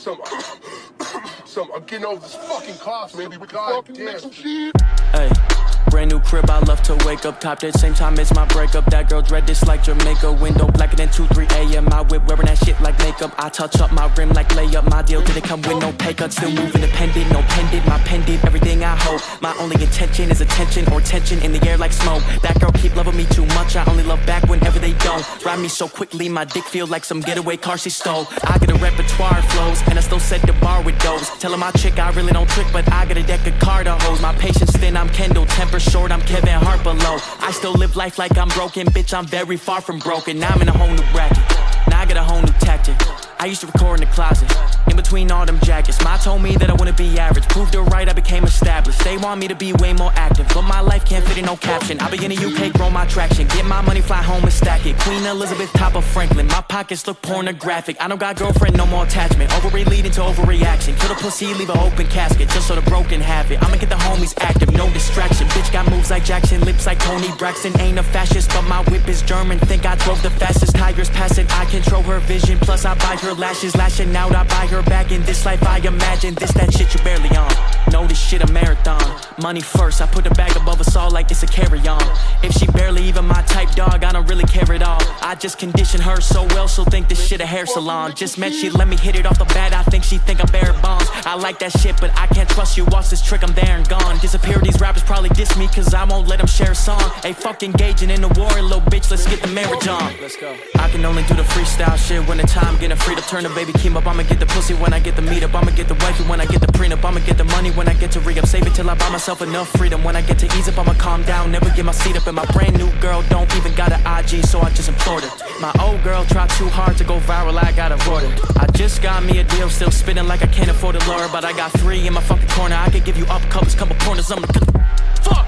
I'm getting over this fucking cough, maybe we got damn shit. Hey, brand new crib, I love to wake up. Top at the same time it's my breakup. That girl dread this like Jamaica. Window blacker than 2, 3 a.m. My whip wearing that shit like makeup. I touch up my rim like layup. My deal didn't come with no pay cut. Still moving independent, no pendant. My pendant, everything I hope. My only intention is attention or tension in the air like smoke. That girl keep loving me too much. I only love back whenever they don't. Ride me so quickly, my dick feel like some getaway car she stole. I got a repertoire of flows, and I still set the bar with those. Tellin' my chick I really don't trick, but I got a deck of card hoes. My patience thin, I'm Kendall. Temper short, I'm Kevin Hart below. I still live life like I'm broken, bitch, I'm very far from broken. Now I'm in a whole new bracket, now I got a whole new tactic. I used to record in the closet, in between all them jackets. Ma told me that I wouldn't be average, proved her right, I became established. They want me to be way more active, but my life can't fit in no caption. I be in the UK, grow my traction, get my money, fly home and stack it. Queen Elizabeth, top of Franklin, my pockets look pornographic. I don't got girlfriend, no more attachment, ovary leading to overreaction. Kill the pussy, leave an open casket, just so the broken have it. I'ma get the homies active, no distraction. Bitch got moves like Jackson, lips like Tony Braxton. Ain't a fascist, but my whip is German. Think I drove the fastest, tigers passing, I control her vision. Plus I buy her lashes, lashing out, I buy her back. In this life I imagine this, that shit you barely on. Know this shit a marathon, money first, I put the bag above us all like it's a carry-on. If she barely even my type, dog, I don't really care at all. I just condition her so well, she'll think this shit a hair salon. Just met, she let me hit it off the bat, I think she think I'm bearing bonds. I like that shit, but I can't trust you, watch this trick, I'm there and gone. Disappear, these rappers probably diss me, cause I won't let them share a song. Hey, fuck engaging in the war, little bitch, let's get the marriage on. Let's go. I can only do the freestyle shit when the time getting free to turn the baby keep up. I'ma get the pussy when I get the meet up, I'ma get the wifey when I get the prenup, I'ma get the money when I get to re-up. Save it till I buy myself enough freedom. When I get to ease up, I'ma calm down, never get my seat up. And my brand new girl don't even got an IG, so I just implored her. My old girl tried too hard to go viral, I got avoided. I just got me a deal, still spitting like I can't afford a lawyer, but I got 3 in my fucking corner. I could give you up covers, couple corners, I'm gonna fuck.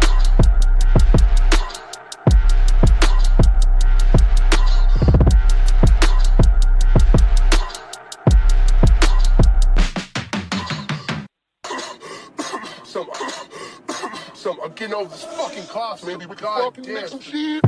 I'm getting over this fucking cough, maybe we got damn shit.